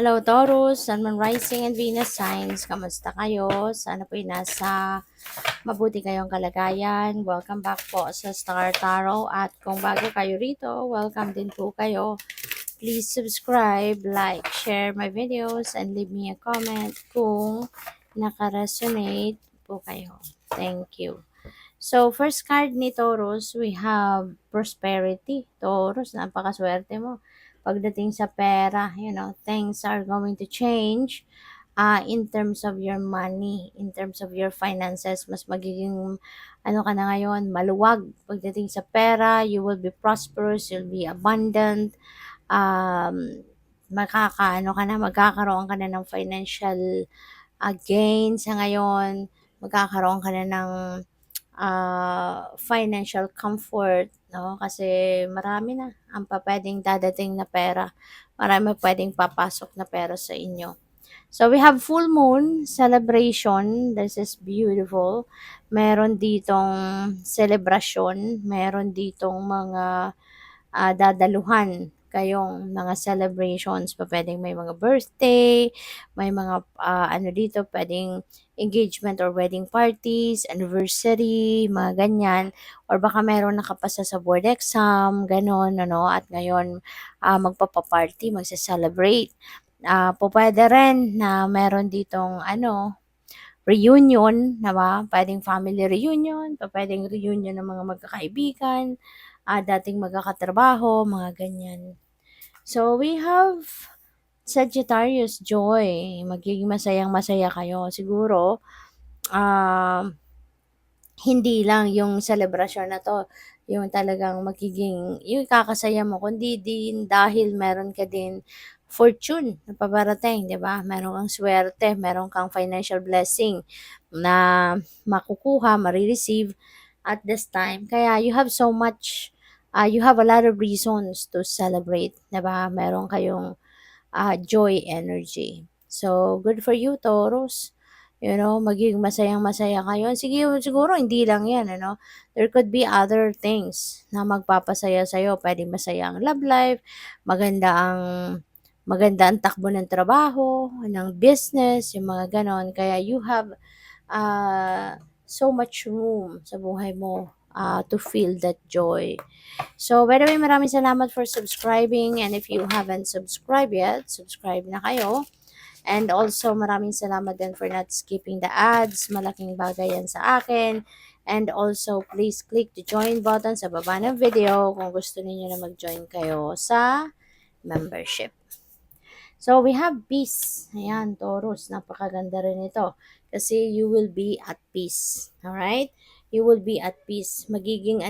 Hello Taurus, Sun, Moon, Rising, and Venus signs. Kamusta kayo? Sana po'y nasa mabuti kayong kalagayan. Welcome back po sa Star Tarot. At kung bago kayo rito, welcome din po kayo. Please subscribe, like, share my videos, and leave me a comment kung naka-resonate po kayo. Thank you. So, first card ni Taurus, we have prosperity. Taurus, napakaswerte mo. Pagdating sa pera, things are going to change in terms of your money, in terms of your finances. Mas magiging, ka na ngayon, maluwag. Pagdating sa pera, you will be prosperous, you'll be abundant, magkakaroon ka na ng financial gain sa ngayon, magkakaroon ka na ng financial comfort, no? Kasi marami na ang pwedeng dadating na pera. Marami pwedeng papasok na pera sa inyo. So, we have full moon celebration. This is beautiful. Meron ditong celebration. Meron ditong mga dadaluhan kayong mga celebrations. Pwedeng may mga birthday, may mga dito, pwedeng engagement or wedding parties, anniversary, mga ganyan. Or baka meron nakapasa sa board exam, ganon, at ngayon magpapaparty, magsa-celebrate. Pwede rin na meron ditong reunion, diba? Pwedeng family reunion, pwedeng reunion ng mga magkakaibigan, dating magkakatrabaho, mga ganyan. So, we have Sagittarius joy. Magiging masayang-masaya kayo. Siguro, hindi lang yung celebration na to, yung talagang yung kakasaya mo, kundi din dahil meron ka din fortune na paparating, di ba? Meron kang swerte, meron kang financial blessing na makukuha, marireceive at this time. Kaya you have so much, you have a lot of reasons to celebrate, di ba? Meron kayong joy energy. So, good for you, Taurus. Magiging masayang-masaya kayo. Siguro hindi lang yan, There could be other things na magpapasaya sa'yo. Pwedeng masaya ang love life, maganda ang takbo ng trabaho, ng business, yung mga ganon. Kaya you have so much room sa buhay mo to feel that joy. So, by the way, maraming salamat for subscribing. And if you haven't subscribed yet, subscribe na kayo. And also, maraming salamat din for not skipping the ads. Malaking bagay yan sa akin. And also, please click the join button sa baba ng video kung gusto niyo na mag-join kayo sa membership. So, we have peace. Ayan, Taurus. Napakaganda rin ito. Kasi you will be at peace. Alright? You will be at peace. Magiging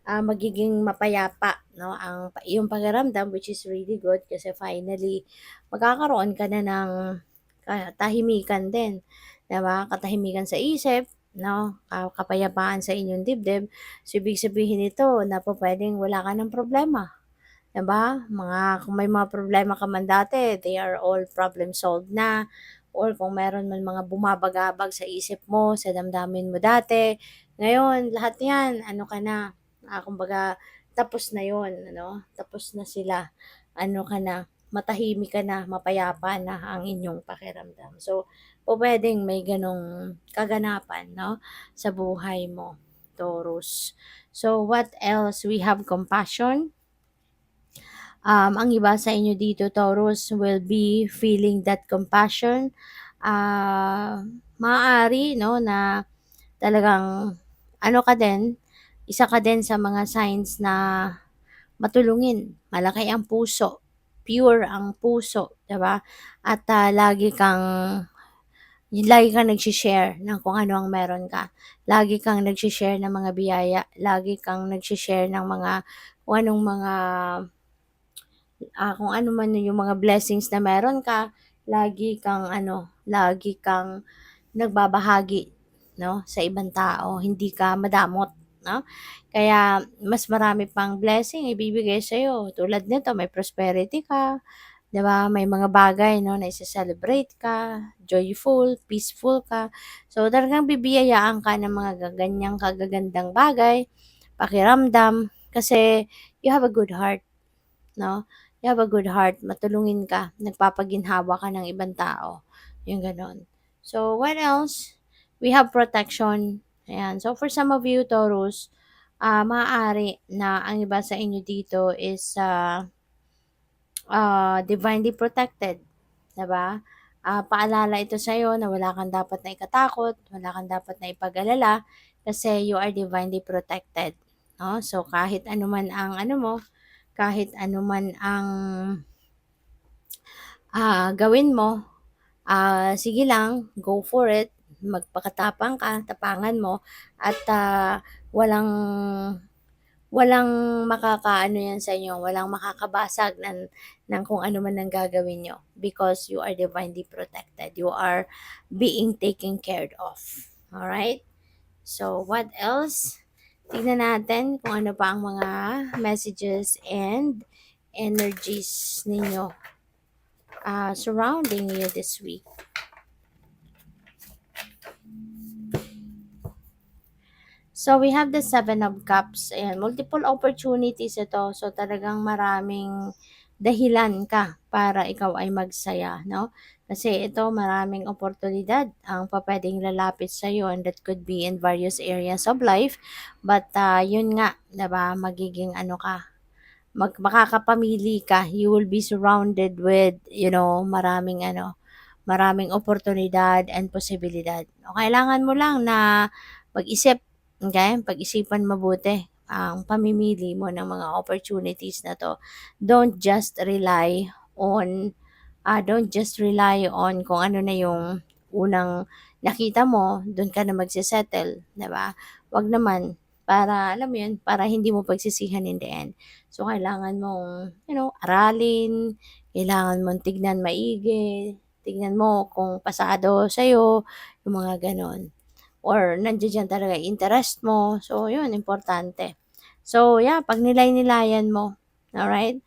magiging mapayapa, no? Yung pakiramdam, which is really good kasi finally magkakaroon ka na ng tahimikan din, 'di ba? Katahimikan sa isip, no? Kapayapaan sa inyong dibdib. So, ibig sabihin nito na pwedeng wala ka ng problema, 'di ba? Kung may mga problema ka man dati, they are all problem solved na. Or kung meron man mga bumabagabag sa isip mo, sa damdamin mo dati, ngayon lahat 'yan, ka na, kumbaga tapos na 'yon, tapos na sila. Ka na, matahimik ka na, mapayapa na ang inyong pakiramdam. So, puwedeng may ganong kaganapan, sa buhay mo, Taurus. So, what else? We have compassion. Ang iba sa inyo dito, Taurus, will be feeling that compassion. Maaari, na talagang ka din, isa ka din sa mga signs na matulungin. Malaki ang puso, pure ang puso, 'di ba? At lagi kang nagshi-share ng kung ano ang meron ka. Lagi kang nagshi-share ng mga biyaya, lagi kang nagshi-share ng mga kung anong mga kung ano man yung mga blessings na meron ka, lagi kang nagbabahagi, sa ibang tao, hindi ka madamot, no? Kaya mas marami pang blessing ibibigay sa iyo. Tulad nito, may prosperity ka, 'di ba? May mga bagay, na i-celebrate ka, joyful, peaceful ka. So, talagang bibiyayaan ka ng mga ganyang kagagandang bagay, pakiramdam, kasi you have a good heart, no? you have a good heart, matulungin ka, nagpapaginhawa ka ng ibang tao, yung gano'n. So, what else? We have protection. Ayan. So, for some of you, Taurus, maaari na ang iba sa inyo dito is divinely protected, 'di ba? Paalala ito sa'yo na wala kang dapat na ikatakot, wala kang dapat na ipag-alala kasi you are divinely protected, 'no? So, kahit ano man ang ano mo, kahit ano man ang, gawin mo, sige lang, go for it, magpakatapang ka, tapangan mo at, walang walang makakaano yan sa inyo, walang makakabasag ng kung ano man ang gagawin niyo because you are divinely protected. You are being taken care of. Alright? So, what else? Tignan natin kung ano pa ang mga messages and energies ninyo surrounding you this week. So, we have the Seven of Cups. Ayan, multiple opportunities ito. So, talagang maraming dahilan ka para ikaw ay magsaya, no? Kasi ito, maraming oportunidad ang pwedeng lalapit sa iyo and that could be in various areas of life. But, yun nga, diba, magiging ano ka, makakapamili ka. You will be surrounded with, maraming oportunidad and posibilidad. O, kailangan mo lang na mag-isip, okay? Pag-isipan mabuti ang pamimili mo ng mga opportunities na to. Don't just rely on kung ano na yung unang nakita mo, doon ka na magse-settle, 'di ba? 'Wag naman para alam mo 'yun, para hindi mo pagsisihan in the end. So kailangan mong, aralin, kailangan mong tignan maigi, tignan mo kung pasado sa'yo, yung mga gano'n. Or nandiya talaga yung interest mo. So, yun, importante. So, yeah, pag nilay-nilayan mo, alright?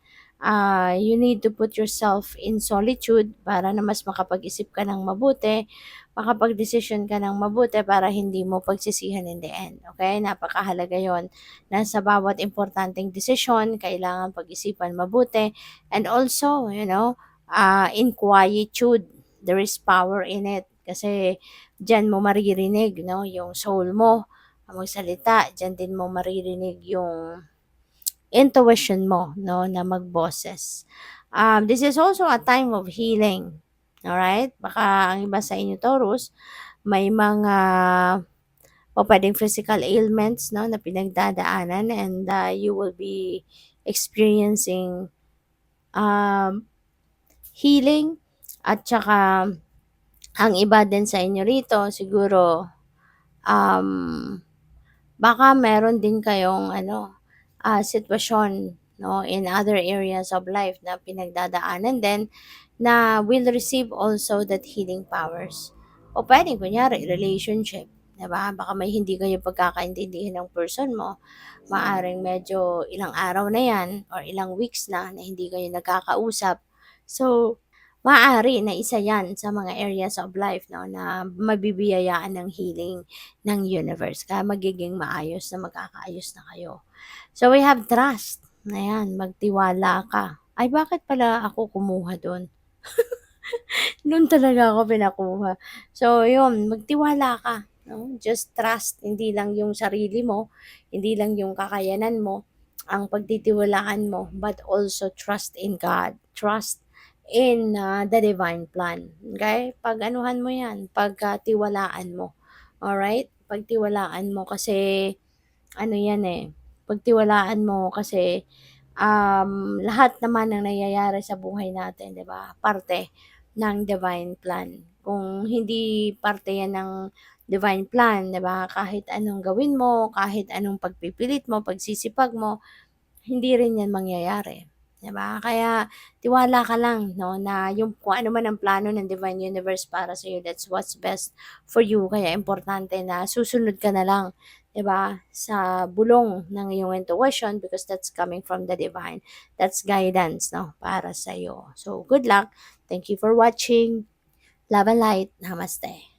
You need to put yourself in solitude para na mas makapag-isip ka ng mabuti, makapag-decision ka ng mabuti para hindi mo pagsisihan in the end. Okay? Napakahalaga yon na sa bawat importanteng desisyon, kailangan pag-isipan mabuti. And also, in quietude, there is power in it. Kasi diyan mo maririnig, no, yung soul mo magsalita. Diyan din mo maririnig yung intuition mo, no, na magboses. This is also a time of healing. Alright? Baka ang iba sa inyo, Taurus, may mga pwedeng physical ailments, no, na pinagdadaanan and you will be experiencing um, healing at saka ang iba din sa inyo rito siguro um, baka meron din kayong sitwasyon, no, in other areas of life na pinagdadaanan din na will receive also that healing powers. O puwedeng kunyari relationship, 'di ba? Baka may hindi kayo pagkakaintindihan ng person mo, maaring medyo ilang araw na 'yan or ilang weeks na hindi kayo nagkakausap. So, maaari na isa 'yan sa mga areas of life, 'no, na mabibiyayaan ng healing ng universe kaya magiging maayos na magkakaayos na kayo. So, we have trust. Ayan, magtiwala ka. Ay, bakit pala ako kumuha dun? Dun talaga ako pinakuha. So, yun, magtiwala ka. No? Just trust. Hindi lang yung sarili mo, hindi lang yung kakayanan mo, ang pagtitiwalaan mo, but also trust in God. Trust in the divine plan. Okay? Pag-anuhan mo yan, pagkatiwalaan mo. Alright? Pagtiwalaan mo kasi ano yan eh, pagtiwalaan mo kasi lahat naman ng nangyayari sa buhay natin, 'di ba? Parte ng divine plan. Kung hindi parte 'yan ng divine plan, 'di ba? Kahit anong gawin mo, kahit anong pagpipilit mo, pagsisipag mo, hindi rin 'yan mangyayari, 'di ba? Kaya tiwala ka lang, no, na yung kung ano man ang plano ng divine universe para sa iyo, that's what's best for you. Kaya importante na susunod ka na lang, 'di ba, sa bulong ng iyong intuition because that's coming from the divine. That's guidance, no, para sa iyo. So, good luck. Thank you for watching. Love and light. Namaste.